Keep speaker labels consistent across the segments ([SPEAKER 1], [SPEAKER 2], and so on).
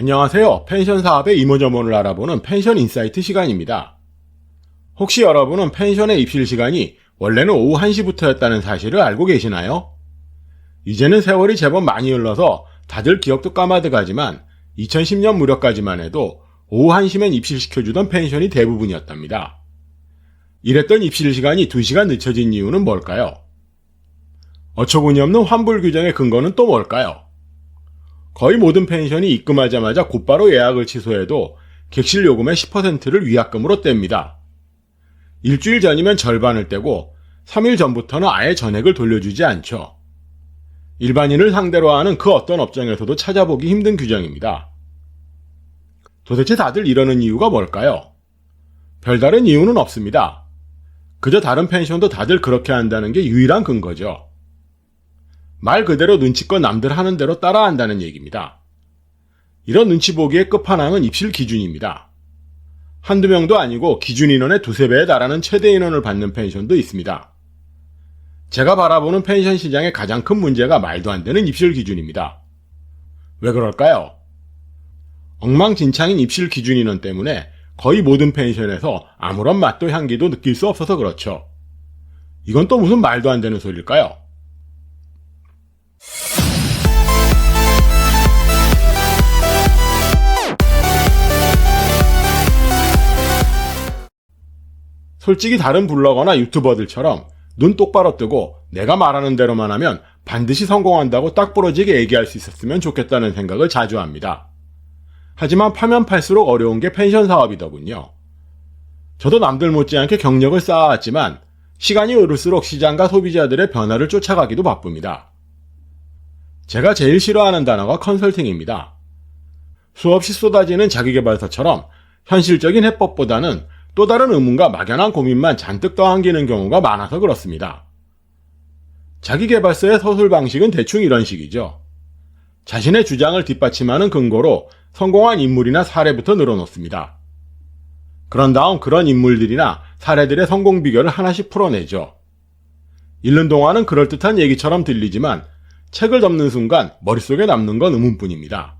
[SPEAKER 1] 안녕하세요. 펜션 사업의 이모저모를 알아보는 펜션 인사이트 시간입니다. 혹시 여러분은 펜션의 입실 시간이 원래는 오후 1시부터였다는 사실을 알고 계시나요? 이제는 세월이 제법 많이 흘러서 다들 기억도 까마득하지만 2010년 무렵까지만 해도 오후 1시면 입실시켜주던 펜션이 대부분이었답니다. 이랬던 입실 시간이 2시간 늦춰진 이유는 뭘까요? 어처구니 없는 환불 규정의 근거는 또 뭘까요? 거의 모든 펜션이 입금하자마자 곧바로 예약을 취소해도 객실 요금의 10%를 위약금으로 뗍니다. 일주일 전이면 절반을 떼고 3일 전부터는 아예 전액을 돌려주지 않죠. 일반인을 상대로 하는 그 어떤 업종에서도 찾아보기 힘든 규정입니다. 도대체 다들 이러는 이유가 뭘까요? 별다른 이유는 없습니다. 그저 다른 펜션도 다들 그렇게 한다는 게 유일한 근거죠. 말 그대로 눈치껏 남들 하는 대로 따라한다는 얘기입니다. 이런 눈치 보기의 끝판왕은 입실 기준입니다. 한두 명도 아니고 기준 인원의 2~3배에 달하는 최대 인원을 받는 펜션도 있습니다. 제가 바라보는 펜션 시장의 가장 큰 문제가 말도 안 되는 입실 기준입니다. 왜 그럴까요? 엉망진창인 입실 기준 인원 때문에 거의 모든 펜션에서 아무런 맛도 향기도 느낄 수 없어서 그렇죠. 이건 또 무슨 말도 안 되는 소리일까요? 솔직히 다른 블로거나 유튜버들처럼 눈 똑바로 뜨고 내가 말하는 대로만 하면 반드시 성공한다고 딱 부러지게 얘기할 수 있었으면 좋겠다는 생각을 자주 합니다. 하지만 파면 팔수록 어려운 게 펜션 사업이더군요. 저도 남들 못지않게 경력을 쌓아왔지만 시간이 흐를수록 시장과 소비자들의 변화를 쫓아가기도 바쁩니다. 제가 제일 싫어하는 단어가 컨설팅입니다. 수없이 쏟아지는 자기계발서처럼 현실적인 해법보다는 또 다른 의문과 막연한 고민만 잔뜩 떠안기는 경우가 많아서 그렇습니다. 자기계발서의 서술 방식은 대충 이런 식이죠. 자신의 주장을 뒷받침하는 근거로 성공한 인물이나 사례부터 늘어놓습니다. 그런 다음 그런 인물들이나 사례들의 성공 비결을 하나씩 풀어내죠. 읽는 동안은 그럴듯한 얘기처럼 들리지만 책을 덮는 순간 머릿속에 남는 건 의문뿐입니다.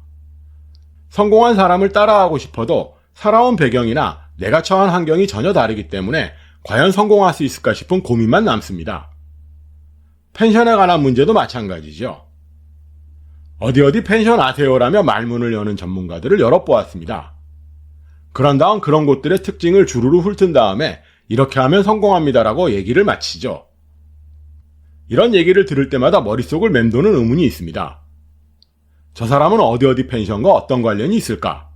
[SPEAKER 1] 성공한 사람을 따라하고 싶어도 살아온 배경이나 내가 처한 환경이 전혀 다르기 때문에 과연 성공할 수 있을까 싶은 고민만 남습니다. 펜션에 관한 문제도 마찬가지죠. 어디 펜션 아세요라며 말문을 여는 전문가들을 여러 보았습니다. 그런 다음 그런 곳들의 특징을 주르르 훑은 다음에 이렇게 하면 성공합니다라고 얘기를 마치죠. 이런 얘기를 들을 때마다 머릿속을 맴도는 의문이 있습니다. 저 사람은 어디 펜션과 어떤 관련이 있을까?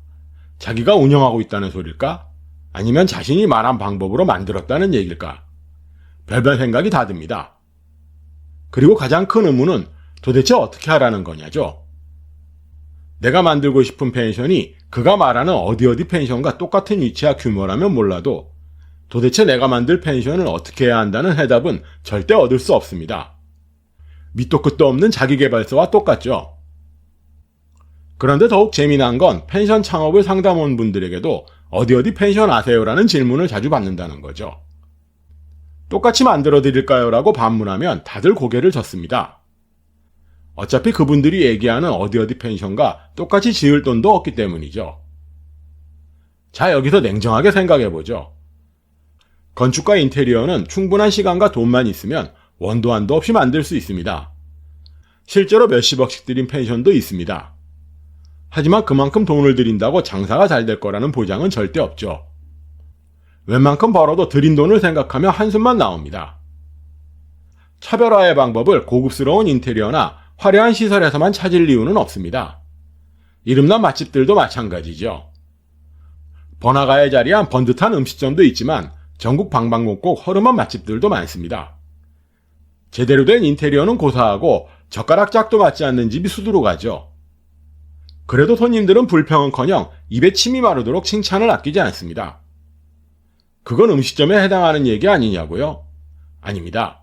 [SPEAKER 1] 자기가 운영하고 있다는 소릴까? 아니면 자신이 말한 방법으로 만들었다는 얘기일까? 별별 생각이 다 듭니다. 그리고 가장 큰 의문은 도대체 어떻게 하라는 거냐죠. 내가 만들고 싶은 펜션이 그가 말하는 어디 펜션과 똑같은 위치와 규모라면 몰라도 도대체 내가 만들 펜션을 어떻게 해야 한다는 해답은 절대 얻을 수 없습니다. 밑도 끝도 없는 자기계발서와 똑같죠. 그런데 더욱 재미난 건 펜션 창업을 상담원 분들에게도 어디 펜션 아세요라는 질문을 자주 받는다는 거죠. 똑같이 만들어 드릴까요? 라고 반문하면 다들 고개를 젓습니다. 어차피 그분들이 얘기하는 어디 펜션과 똑같이 지을 돈도 없기 때문이죠. 자, 여기서 냉정하게 생각해보죠. 건축과 인테리어는 충분한 시간과 돈만 있으면 원도 한도 없이 만들 수 있습니다. 실제로 몇십억씩 들인 펜션도 있습니다. 하지만 그만큼 돈을 들인다고 장사가 잘 될 거라는 보장은 절대 없죠. 웬만큼 벌어도 들인 돈을 생각하며 한숨만 나옵니다. 차별화의 방법을 고급스러운 인테리어나 화려한 시설에서만 찾을 이유는 없습니다. 이름난 맛집들도 마찬가지죠. 번화가에 자리한 번듯한 음식점도 있지만 전국 방방곡곡 허름한 맛집들도 많습니다. 제대로 된 인테리어는 고사하고 젓가락 짝도 맞지 않는 집이 수두룩하죠. 그래도 손님들은 불평은커녕 입에 침이 마르도록 칭찬을 아끼지 않습니다. 그건 음식점에 해당하는 얘기 아니냐고요? 아닙니다.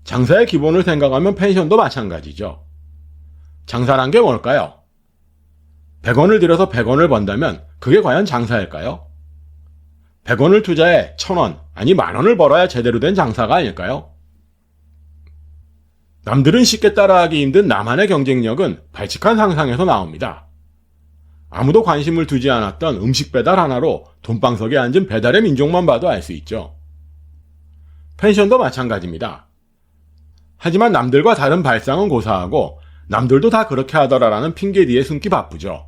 [SPEAKER 1] 장사의 기본을 생각하면 펜션도 마찬가지죠. 장사란 게 뭘까요? 100원을 들여서 100원을 번다면 그게 과연 장사일까요? 100원을 투자해 1000원, 아니 만원을 벌어야 제대로 된 장사가 아닐까요? 남들은 쉽게 따라하기 힘든 나만의 경쟁력은 발칙한 상상에서 나옵니다. 아무도 관심을 두지 않았던 음식 배달 하나로 돈방석에 앉은 배달의 민족만 봐도 알 수 있죠. 펜션도 마찬가지입니다. 하지만 남들과 다른 발상은 고사하고 남들도 다 그렇게 하더라라는 핑계 뒤에 숨기 바쁘죠.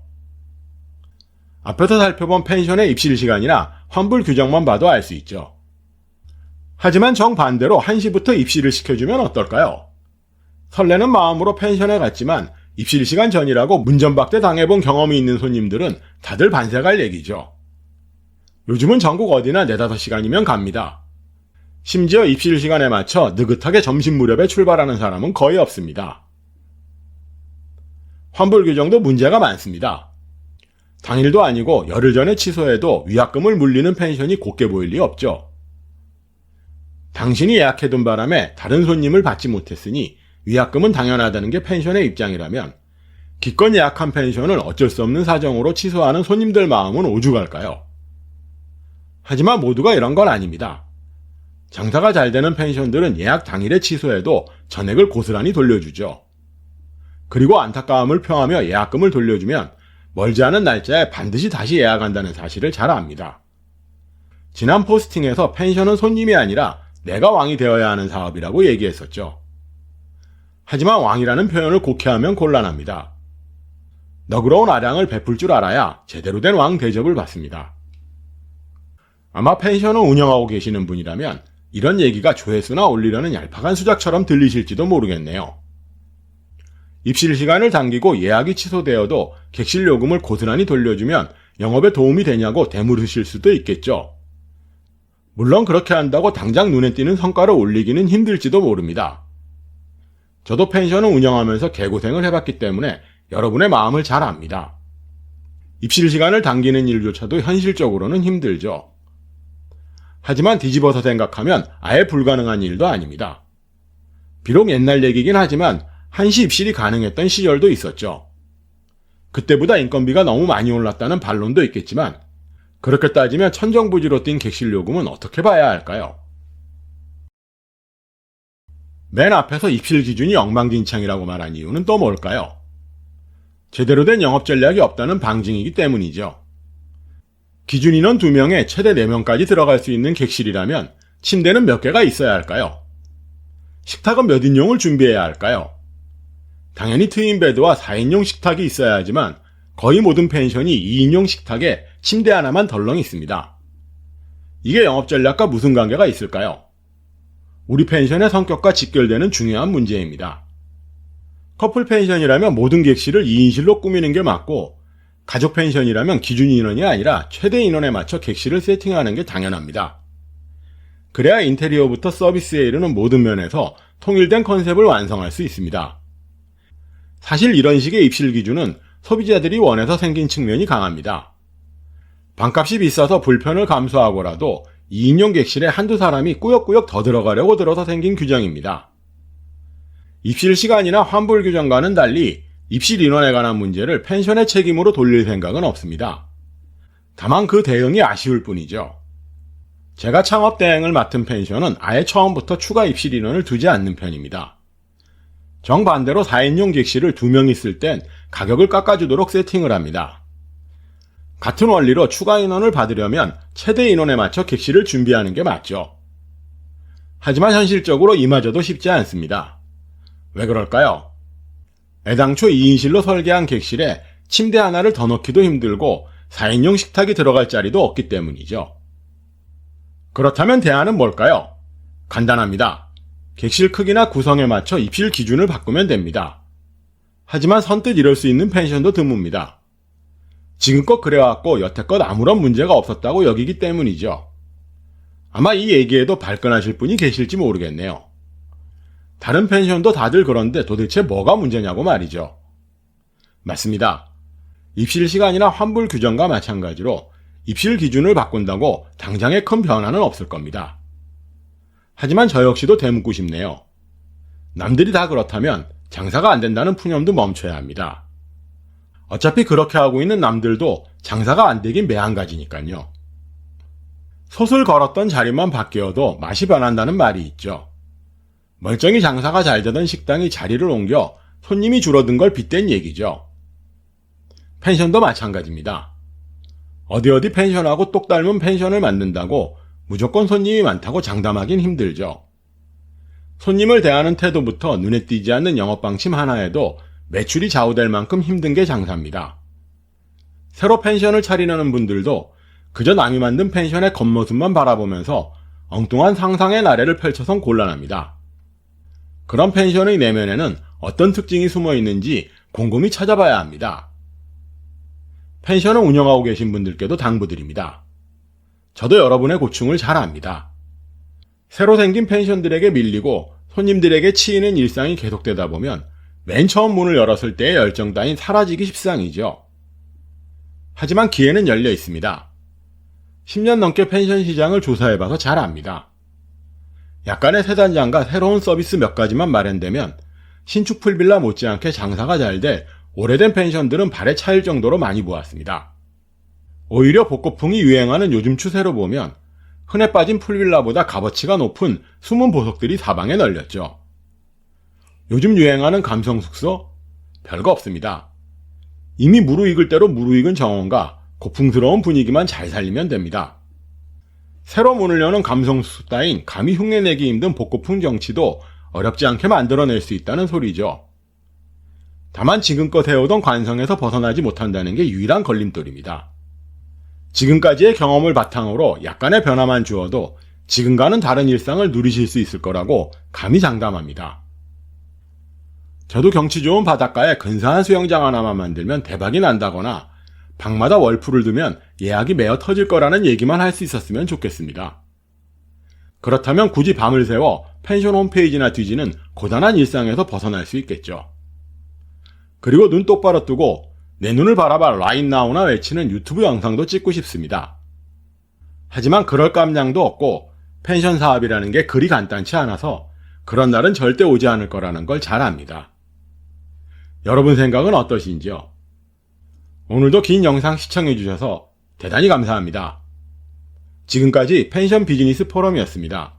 [SPEAKER 1] 앞에서 살펴본 펜션의 입실 시간이나 환불 규정만 봐도 알 수 있죠. 하지만 정반대로 1시부터 입실을 시켜주면 어떨까요? 설레는 마음으로 펜션에 갔지만 입실 시간 전이라고 문전박대 당해본 경험이 있는 손님들은 다들 반색할 얘기죠. 요즘은 전국 어디나 4-5시간이면 갑니다. 심지어 입실 시간에 맞춰 느긋하게 점심 무렵에 출발하는 사람은 거의 없습니다. 환불 규정도 문제가 많습니다. 당일도 아니고 열흘 전에 취소해도 위약금을 물리는 펜션이 곱게 보일 리 없죠. 당신이 예약해둔 바람에 다른 손님을 받지 못했으니 위약금은 당연하다는 게 펜션의 입장이라면 기껏 예약한 펜션을 어쩔 수 없는 사정으로 취소하는 손님들 마음은 오죽할까요? 하지만 모두가 이런 건 아닙니다. 장사가 잘 되는 펜션들은 예약 당일에 취소해도 전액을 고스란히 돌려주죠. 그리고 안타까움을 표하며 예약금을 돌려주면 멀지 않은 날짜에 반드시 다시 예약한다는 사실을 잘 압니다. 지난 포스팅에서 펜션은 손님이 아니라 내가 왕이 되어야 하는 사업이라고 얘기했었죠. 하지만 왕이라는 표현을 곡해하면 곤란합니다. 너그러운 아량을 베풀 줄 알아야 제대로 된 왕 대접을 받습니다. 아마 펜션을 운영하고 계시는 분이라면 이런 얘기가 조회수나 올리려는 얄팍한 수작처럼 들리실지도 모르겠네요. 입실 시간을 당기고 예약이 취소되어도 객실 요금을 고스란히 돌려주면 영업에 도움이 되냐고 되물으실 수도 있겠죠. 물론 그렇게 한다고 당장 눈에 띄는 성과를 올리기는 힘들지도 모릅니다. 저도 펜션을 운영하면서 개고생을 해봤기 때문에 여러분의 마음을 잘 압니다. 입실 시간을 당기는 일조차도 현실적으로는 힘들죠. 하지만 뒤집어서 생각하면 아예 불가능한 일도 아닙니다. 비록 옛날 얘기긴 하지만 1시 입실이 가능했던 시절도 있었죠. 그때보다 인건비가 너무 많이 올랐다는 반론도 있겠지만 그렇게 따지면 천정부지로 뛴 객실 요금은 어떻게 봐야 할까요? 맨 앞에서 입실 기준이 엉망진창이라고 말한 이유는 또 뭘까요? 제대로 된 영업 전략이 없다는 방증이기 때문이죠. 기준 인원 2명에 최대 4명까지 들어갈 수 있는 객실이라면 침대는 몇 개가 있어야 할까요? 식탁은 몇 인용을 준비해야 할까요? 당연히 트윈베드와 4인용 식탁이 있어야 하지만 거의 모든 펜션이 2인용 식탁에 침대 하나만 덜렁 있습니다. 이게 영업 전략과 무슨 관계가 있을까요? 우리 펜션의 성격과 직결되는 중요한 문제입니다. 커플 펜션이라면 모든 객실을 2인실로 꾸미는 게 맞고 가족 펜션이라면 기준 인원이 아니라 최대 인원에 맞춰 객실을 세팅하는 게 당연합니다. 그래야 인테리어부터 서비스에 이르는 모든 면에서 통일된 컨셉을 완성할 수 있습니다. 사실 이런 식의 입실 기준은 소비자들이 원해서 생긴 측면이 강합니다. 방값이 비싸서 불편을 감수하고라도 2인용 객실에 한두 사람이 꾸역꾸역 더 들어가려고 들어서 생긴 규정입니다. 입실 시간이나 환불 규정과는 달리 입실 인원에 관한 문제를 펜션의 책임으로 돌릴 생각은 없습니다. 다만 그 대응이 아쉬울 뿐이죠. 제가 창업 대행을 맡은 펜션은 아예 처음부터 추가 입실 인원을 두지 않는 편입니다. 정반대로 4인용 객실을 2명 있을 땐 가격을 깎아주도록 세팅을 합니다. 같은 원리로 추가 인원을 받으려면 최대 인원에 맞춰 객실을 준비하는 게 맞죠. 하지만 현실적으로 이마저도 쉽지 않습니다. 왜 그럴까요? 애당초 2인실로 설계한 객실에 침대 하나를 더 넣기도 힘들고 4인용 식탁이 들어갈 자리도 없기 때문이죠. 그렇다면 대안은 뭘까요? 간단합니다. 객실 크기나 구성에 맞춰 입실 기준을 바꾸면 됩니다. 하지만 선뜻 이럴 수 있는 펜션도 드뭅니다. 지금껏 그래왔고 여태껏 아무런 문제가 없었다고 여기기 때문이죠. 아마 이 얘기에도 발끈하실 분이 계실지 모르겠네요. 다른 펜션도 다들 그런데 도대체 뭐가 문제냐고 말이죠. 맞습니다. 입실 시간이나 환불 규정과 마찬가지로 입실 기준을 바꾼다고 당장의 큰 변화는 없을 겁니다. 하지만 저 역시도 되묻고 싶네요. 남들이 다 그렇다면 장사가 안 된다는 푸념도 멈춰야 합니다. 어차피 그렇게 하고 있는 남들도 장사가 안 되긴 매한가지니까요. 솥을 걸었던 자리만 바뀌어도 맛이 변한다는 말이 있죠. 멀쩡히 장사가 잘 되던 식당이 자리를 옮겨 손님이 줄어든 걸 빗댄 얘기죠. 펜션도 마찬가지입니다. 어디 펜션하고 똑 닮은 펜션을 만든다고 무조건 손님이 많다고 장담하긴 힘들죠. 손님을 대하는 태도부터 눈에 띄지 않는 영업 방침 하나에도 매출이 좌우될 만큼 힘든 게 장사입니다. 새로 펜션을 차리려는 분들도 그저 남이 만든 펜션의 겉모습만 바라보면서 엉뚱한 상상의 나래를 펼쳐선 곤란합니다. 그런 펜션의 내면에는 어떤 특징이 숨어 있는지 곰곰이 찾아봐야 합니다. 펜션을 운영하고 계신 분들께도 당부드립니다. 저도 여러분의 고충을 잘 압니다. 새로 생긴 펜션들에게 밀리고 손님들에게 치이는 일상이 계속되다 보면 맨 처음 문을 열었을 때의 열정 따윈 사라지기 십상이죠. 하지만 기회는 열려 있습니다. 10년 넘게 펜션 시장을 조사해봐서 잘 압니다. 약간의 새 단장과 새로운 서비스 몇 가지만 마련되면 신축 풀빌라 못지않게 장사가 잘 될 오래된 펜션들은 발에 차일 정도로 많이 보았습니다. 오히려 복고풍이 유행하는 요즘 추세로 보면 흔해 빠진 풀빌라보다 값어치가 높은 숨은 보석들이 사방에 널렸죠. 요즘 유행하는 감성 숙소? 별거 없습니다. 이미 무르익을 대로 무르익은 정원과 고풍스러운 분위기만 잘 살리면 됩니다. 새로 문을 여는 감성 숙소 따윈 감히 흉내내기 힘든 복고풍 정치도 어렵지 않게 만들어낼 수 있다는 소리죠. 다만 지금껏 해오던 관성에서 벗어나지 못한다는 게 유일한 걸림돌입니다. 지금까지의 경험을 바탕으로 약간의 변화만 주어도 지금과는 다른 일상을 누리실 수 있을 거라고 감히 장담합니다. 저도 경치 좋은 바닷가에 근사한 수영장 하나만 만들면 대박이 난다거나 방마다 월풀을 두면 예약이 메어 터질 거라는 얘기만 할 수 있었으면 좋겠습니다. 그렇다면 굳이 밤을 새워 펜션 홈페이지나 뒤지는 고단한 일상에서 벗어날 수 있겠죠. 그리고 눈 똑바로 뜨고 내 눈을 바라봐 라인 나우나 외치는 유튜브 영상도 찍고 싶습니다. 하지만 그럴 깜냥도 없고 펜션 사업이라는 게 그리 간단치 않아서 그런 날은 절대 오지 않을 거라는 걸 잘 압니다. 여러분 생각은 어떠신지요? 오늘도 긴 영상 시청해주셔서 대단히 감사합니다. 지금까지 펜션 비즈니스 포럼이었습니다.